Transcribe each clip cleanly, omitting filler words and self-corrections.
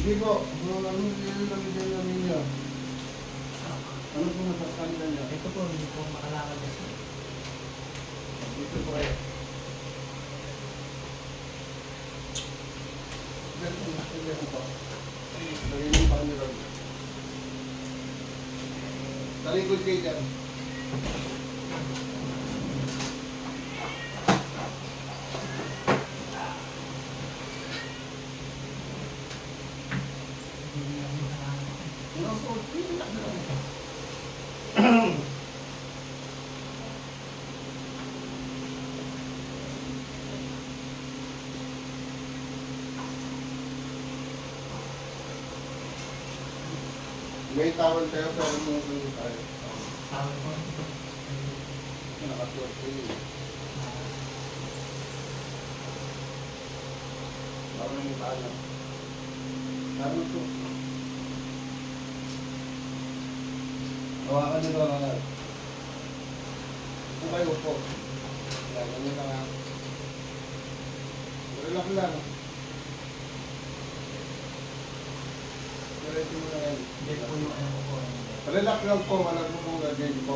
Hindi po. Anong nilalamin niyo? Ano po masasakalitan niyo? Ito po, hindi po makalakad kasi. Dito po kayo. Ganito po. Lagyan niyo pa nyo lang. Talikod kayo dyan. Hindi ako makalakad. May tawal kayo pero muna tayo. Tawag ko. Nakasuot kayo. Baka nang tala. Tama po. Hawakan nyo lang agad. Kung kayo po. Ganyan nyo lang ha. Relax lang. Diretso mo lang yan. Dito po yung ano ko po. Relax lang po. Walang po kong gagawin po.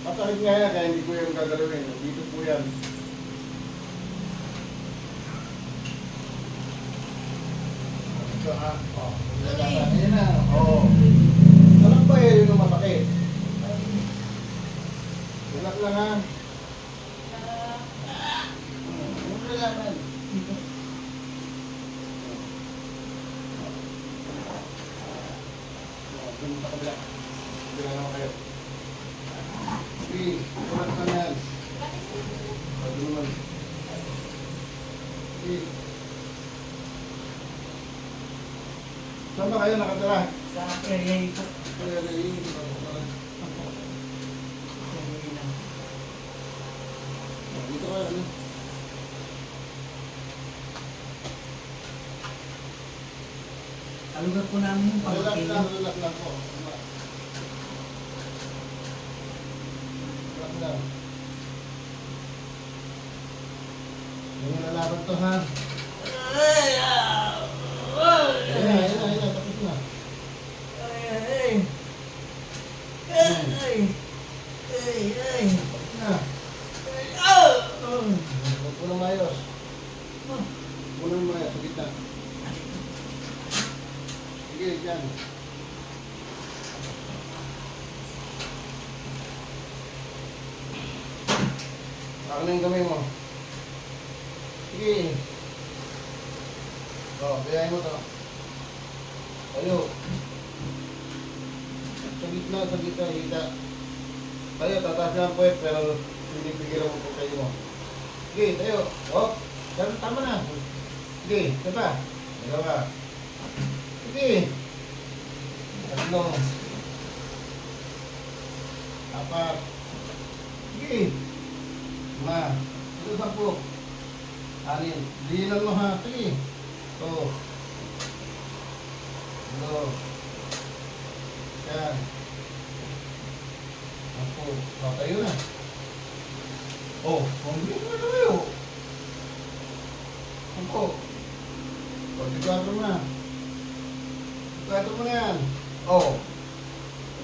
Masakit nga yan kaya hindi ko yung gagalawin. Dito po yan. Ito ha. O. Ayan na. O. Alam ba yun yung masakit? Relax lang ha. Huwag kailangan. Dun sa kabila. Bila naman kayo. Okay, relax lang yan. Pwede naman. Okay. Saan ba kayo nakatira? Sa area ito. Kaya na yun. Opo. Area lang. Dito kayo. Ano? Ang lugar po namin yung Relax pamangkin. lang, relax lang po. Relax lang. Hindi mo nalaban to ha. Ayun na, tapos na. Tapos na. Huwag mo nang mayos. Huwag mo nang mayos, sa gitna. Sige, dyan. Saka na yung kamay mo. Sige. O, bayahin mo to. Tayo. Sa gitna, hita. Tayo, tataas na ang puwet, pero hindi pigilan mo po kayo mo. Sige, tayo. O, tama na. Sige, isa pa. Dalawa. Sige. Tatlo. Apat. Sige. 5. Ito 10. 6. Diinan mo ha. Sige. Ito. 2. Yan. 10. O, tayo na. O, hindi mo na tayo. 10. 44 mo na. 4 mo na yan. O.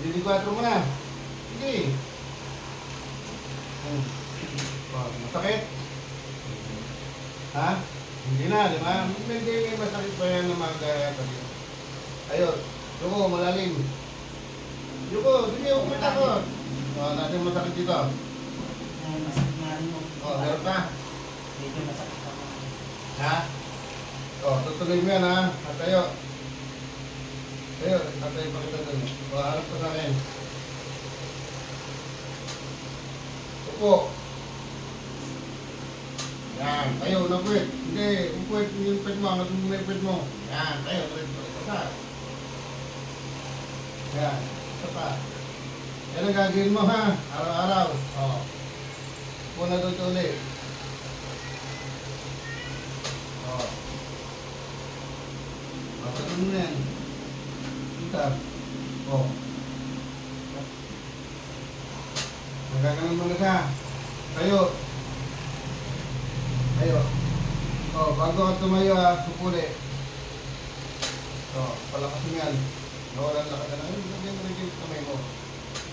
Hindi 4 mo na. Sige. Masakit? Ha? Hindi na, di ba? Hindi masakit pa yan ng mga kaya. Ayun. Yuko, malalim. Yuko, sige, upit ako. O, natin masakit dito. Ay, masakit nga rin mo. O, meron pa. Dito masakit ako. Ha? O, tutuloy mo yan ha. At tayo. Tayo, tatay pa kita dun. O, harap pa sa akin. Upo. Yan, tayo, napuwit. Hindi, upuwit yung pwet mo, hanggang mo yung pwet mo. Yan, tayo, ito pa. Yan, ito pa. Yan ang gagawin mo ha, araw-araw. O. Upo na doon ulit. O. Masadun mo na yan. Kita. O. Magaganon mo na siya. Tayo. Tayo. O, bago ka tumayo ha, supuli. Palakasin yan. Nawalan lakas na. Ay, lagyan mo rin yung kamay mo.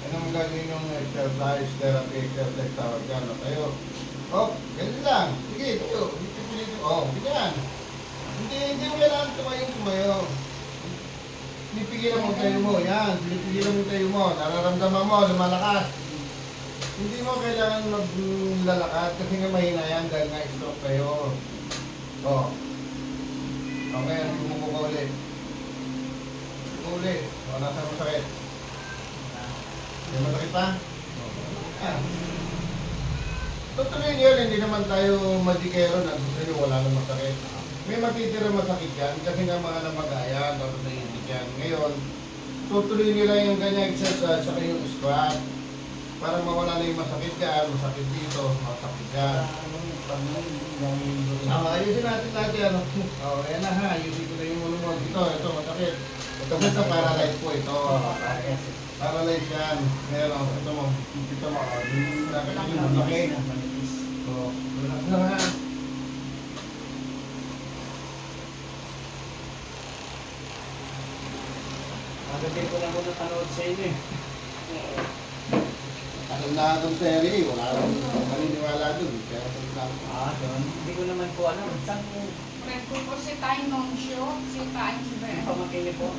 Yan ang gagawin yung exercise, therapy, exercise tawag yan. Tayo. Ganun lang. Sige, tayo. Ganyan. Hindi mo kailangan tumayo. Pinipigilan mo tayo mo. Yan. Pinipigilan mo tayo mo. Nararamdaman mo, lumalakas. Hindi mo kailangan maglalakad kasi nga mahina yan dahil nga stroke kayo. Okay, bumuko ka ulit. Uli. Nasa masakit. Hindi masakit pa? Tutuloy niyo, hindi naman tayo madikero na gusto nyo wala nang masakit. May matitira masakit yan kasi nga mga namagayan, tapos nahilig yan. Ngayon, tutuloy nyo lang yung ganyan exercise sa kayong squat. Para mawala na yung masakit yan, masakit dito, masakit yan. Ayusin natin natin. Ayan na ha, ayusin ko na yung ulo mo. Ito, masakit. Ito mo sa paralyze po ito. Paralyze yan. Meron, ito mo. Ito mo. Nakakit yung masakit. Relax na ha. Agad ko lang ko napanood sa inyo eh. Alam na itong seri, wala akong maniniwala dun. Kaya Doon. Hindi ko naman po alam. Saan po? Friend ko po si Tay Noncio, si Tay Chibel. Pamakin niyo po.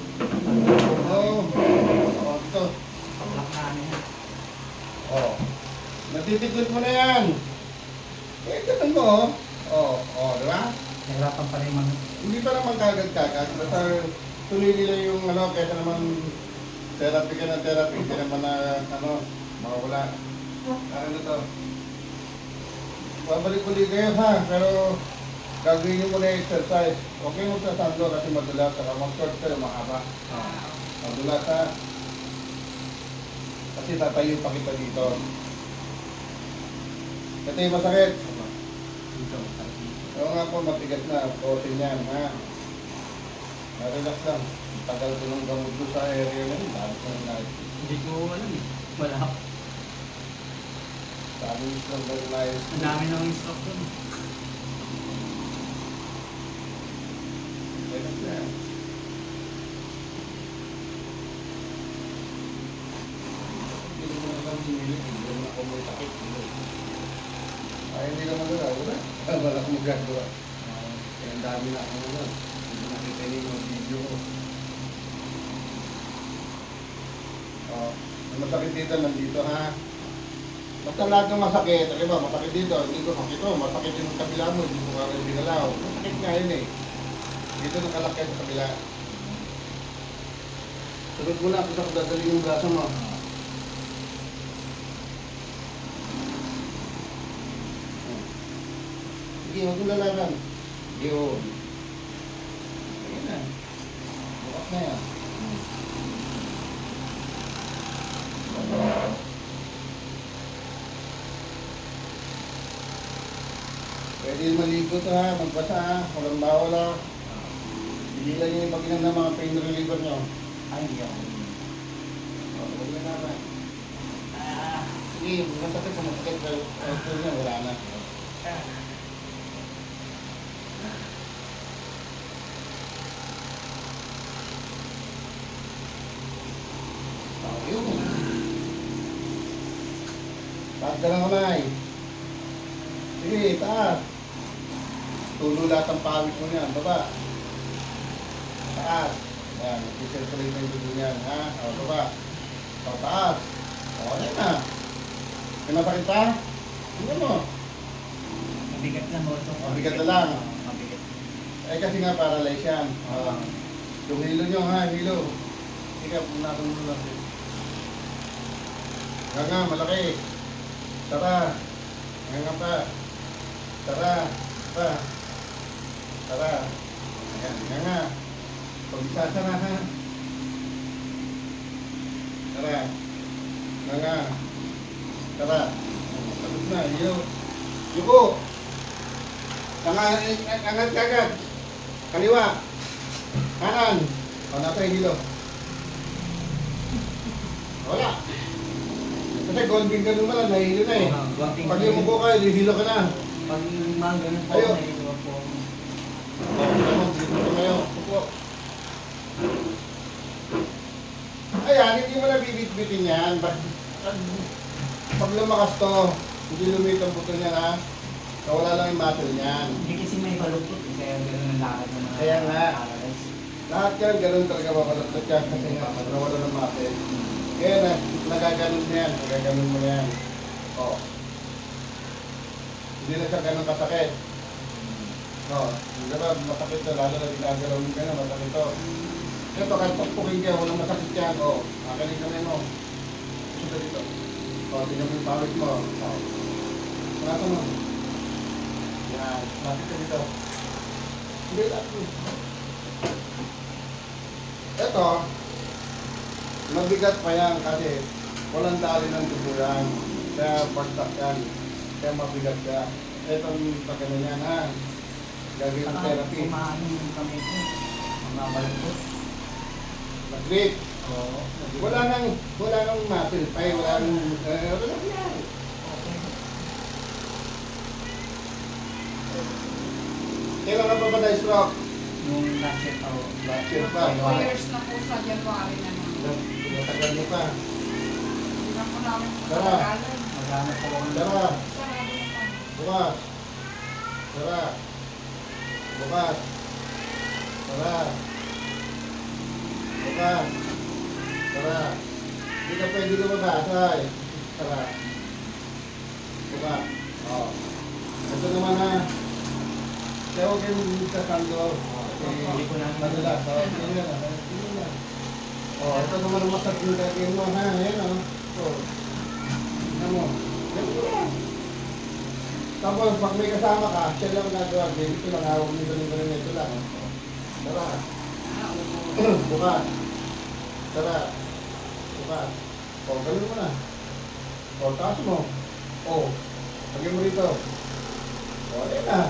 Ito. Pablak namin ha. Natitikot mo na yan. Ganun mo. Di ba? Nahirapan pa rin mga. Hindi pa naman kagad-kagad. Basta tuloy nila yung kaysa naman therapy ka ng therapy. Hindi naman na, mawala. Ano to? Babalik ulit kayo ha, pero gagawin nyo muna yung exercise. Okay mo sa sando kasi madulas, saka mag-short kayo, mahaba. Madulas ha. Kasi tatayo pa kita dito. Ito yung masakit. Dito, masakit dito. Oo nga po, matigas na. Protein yan ha. Relax lang. Tagal ko ng gamot doon sa area na yun. Hindi ko alam eh. Wala. Sabi nyo lang daw na yun. Ang dami ng instruct doon. Relax na yan. Hindi mo na lang sinilit. Hindi mo na ako may sakit. Ay, hindi naman wala. Wala akong magagawa. Kaya ang dami na ako naman. Hindi nakita niyo yung video ko. Ang masakit dito, nandito ha. Basta lahat ng masakit, ba, masakit dito, hindi ko makito, masakit yung kabila mo, hindi ko kaya binalaw. Masakit nga yun eh. Dito nakalakay sa kabila. Sunod mo na ako sa dadali yung braso mo. Sige, huwag mo lalaban. Yun. Ayan na. Bukas na yan. Pwede maligo to ha, magbasa ha, walang bawal ha. Hindi lang yung mag-inom ng mga pain reliever nyo. Ay, hindi ako. Huwag na naman. Sige, masakit sa masakit, pero ito niya, wala na. Ayun. Taas ka ng kamay. Sige, taas. Tulo lahat ang pawis mo niyan, baba. Taas. Yan, mag-circulate na yung dugo niyan, ha? Baba. Taas. Yan na. May masakit pa? Tingnan mo. Mabigat lang mo ito. Mabigat na lang. Mabigat. Kasi nga paralyze yan. Yung hilo nyo, ha? Hilo. Sige, pumunatan mo lang. Nga, malaki. Tara. Nga pa. Tara. Pa. Tara. Ayan, nga. Pag-isasa na ha. Tara. Nga. Tara. Sagot na. Yuko. Angat kagad. Kaliwa. Kanan. Nasa yung hilo. Wala. Kasi golden ka naman lang, nahihilo na eh. Pag yung muko ka, hihilo ka na. Pag yung mga ganun po, Ayun. nahihilo po. Dito kayo. Upo. Ayan, hindi mo na bibit-bitin yan. Pag lumakas to, hindi lumit ang buto niya na, nawala lang yung muscle niyan. Hindi kasi may baluktot. Kaya gano'n ang lakad ng mga Kaya nga. paralyzed. Lahat yan, ganun talaga makalagtot yan kasi nga, nawala ng muscle. Kaya na, nagaganon mo yan, nagaganon mo yan. O. Hindi na siya ganun kasakit. O, di ba, masakit na, lalo na ginagalaw ka na, masakit to. Ito, kahit pagpukin ka, walang masakit yan. O, akaling kamay mo. Ito dito. O, tingnan mo yung pawit mo. O. Pangata mo. Yan, lapit ka dito. Hindi, lapit. Ito, mabigat pa yan kasi walang dali ng dugo yan. Kaya bagtak yan. Kaya mabigat ka. Itong pagkano yan ha. Gagawin ng therapy. Kumain yung kamay ko. Mga baluktot. Mag-grip. Oo. Wala nang muscle pa eh. Wala nang yan. Okay. Kailan ka pa ba na-stroke? Nung last year pa. Last year pa. 2 years na po sa January na naman. Matagal mo pa. Hindi na po namin po Tara. natagalan. Maghanap ako ng Tara. Sarado na po. Bukas. Tara. Bukas. Tara. Bukas. Tara. Hindi ka pwede lumabasay. Tara. Bukas. O. Ito naman ha. Kaya huwag kayong sasando. Hindi ko na Madalas. O, sige na. Sige na. O, ito naman ang masakit yung gagawin mo ha. Ayan o. O. Tignan mo. Ganun mo lang. Tapos pag may kasama ka, siya lang nagawa. Dito lang hawag mo ganun ito lang. Tara. Bukas. Tara. Bukas. O, ganun mo na. O, taas mo. O, lagyan mo rito. O, ayan na.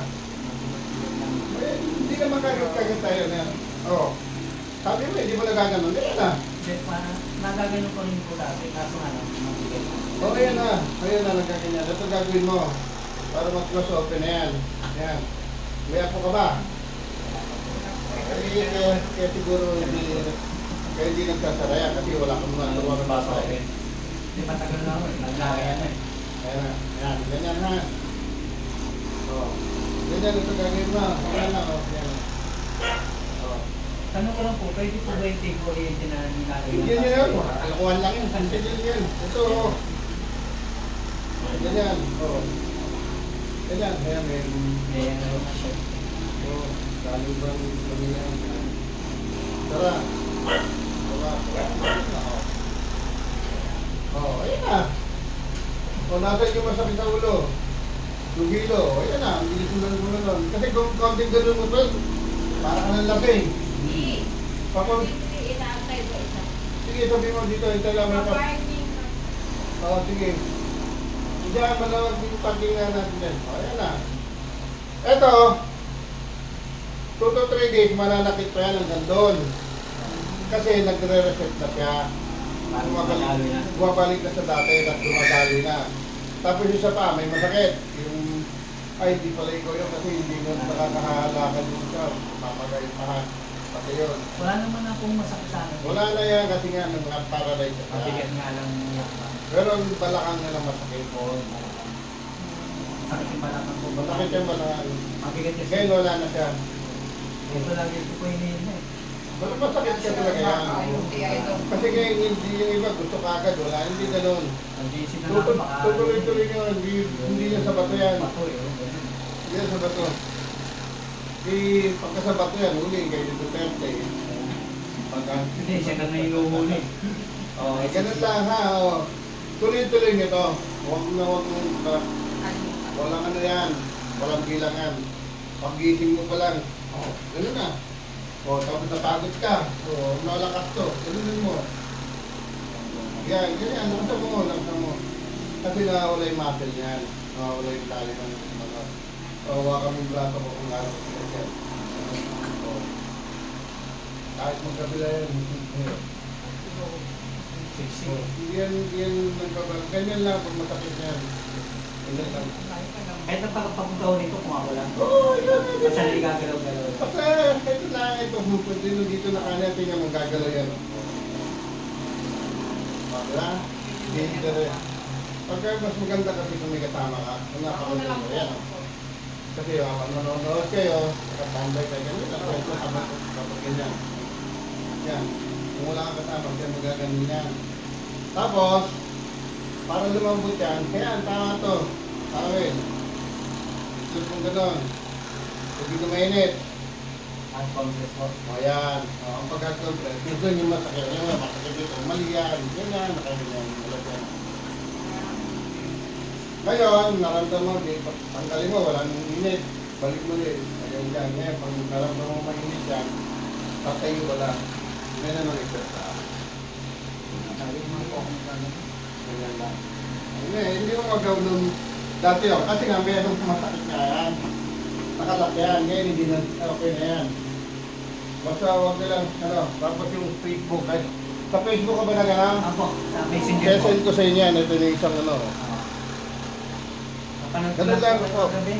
Eh, hindi naman kagad tayo na. O, sabi mo, hindi mo nagaganon. Ayan na. Hindi, parang nagagano ko rin po dati. Kaso nga lang, mabigat. O, ayan na. Ayan na, nagkaganyan. Ito gagawin mo. Para mag-close open na yan. Ayan. May apo ka ba? Kaya siguro hindi nagsasara yan kasi wala kang mga luwag na basa eh. Hindi, matagal na ako. Naglaya na eh. Ayan na. Ayan. Ganyan ha. O. Ganyan ito gagawin mo. Ayan na. O. Ayan. O. Tanong ko lang po, pwede po ba yung take oriented na nilalagay? Ganyan yan. Kalokohan lang yun. Ganyan yan. Ito o. Ganyan. O. Ganyan. Ayan. May ano na siya. O. Galing ba kami yan? Tara. Oh, ayan na. O, nasa yung masakit sa ulo. Lugilo. Ayan na. Ang bilis mo lang nun. Kasi kung konting gano'n mo to, parang ka ng lasing. Hindi. Papag... Hindi, inaantay ko isa. Sige, sabi mo dito. Hintay lang mo. Pa-parking. Oo, sige. Diyan, malawag yung parking na natin yan. O, ayan na. Eto. 2 to 3 days, mananakit pa yan hanggang doon. Kasi nagre-reset na siya. Bumabalik na sa dati at dumadali na. Tapos yung isa pa, may masakit. Yung, ay, di pala ikaw yun kasi hindi mo nakakahalakad yung siya. Papagay pa. Pati yun. Wala naman akong masakit sa akin. Wala na yan kasi nga nang paralyze ka. Mabigat nga lang yung Pero ang balakang na lang masakit. sakit yung balakang ko. Masakit yung balakang. Mabigat kasi. Ngayon wala na siya. Ito lagi ito po yung na eh. Pero masakit siya talaga yan. Kasi ngayon hindi yung iba gusto kagad. Wala, hindi ganun. Ang GC na lang baka. Tutuloy-tuloy nyo. Hindi yan sa bato yan. Bato eh. ganun. Hindi yan sa bato. Pagka sa bato yan, huli kayo dito Duterte. Pagka... Hindi, siya na nainuhuli. Oh, ganun lang ha. Oh. Tuloy-tuloy nyo to. Huwag na huwag mo. Walang ano yan. Walang bilangan. Pag-gising mo pa lang. Oh, ganun na. Oh, tapos napagod ka. Oh, nalakas to. Ganun mo. Yan, ganyan. Nakasa mo, nakasa mo. Kasi nakawala yung muscle yan. Nakawala yung tali ng mga. Kawawa kami brato ko kung lalo ko sila yan. Oh. Kahit magkabila yan. Siksi. Oh, hindi yan nagbabalang. Ganyan lang pag masakit yan. Ganyan lang. Kahit nagpapagpapunta ko nito, kumawala. Oh, yan. Basta nagagalaw-galaw. Basta, ito lang. ito, dito, dito na kanya, tingnan mo, gagalaw yan. Diba? Dito rin. Pagka mas maganda kasi kung may kasama ka, kung Ako na lang napakaganda po. yan. Kasi kapag nanonood kayo, nakatambay kayo, ganun lang, kwento kapag ganyan. Yan. Kung wala kang kasama, yan magaganin yan. Tapos, para lumambot yan, kaya ang tama to. Tawin. Ito kung gano'n. Hindi na mainit. At compress po. O yan. O, ang pagka-compress, minsan yung masakit. Yung masakit dito, mali yan. Ganyan, nakaganyan. Ulat yan. Ngayon, naramdaman mo, tanggalin mo, wala nang init. Balik mo ulit. Ayan yan. Ngayon, pag naramdaman mo mainit yan, tatayo wala. Ganyan ang exercise. Sabi mo po kung gano'n. Ganyan lang. Hindi mo magawin dati o. Kasi nga, mayroong masakit na yan. Nakalak yan. Ngayon, hindi na okay na yan. Basta huwag nilang, tapos yung Facebook. Ay, sa Facebook ka ba na gano'n? Apo, sa messenger po. Send ko sa inyo yan. Ito yung isang ano. Napanood ko Ganun lang lang po po. kagabi.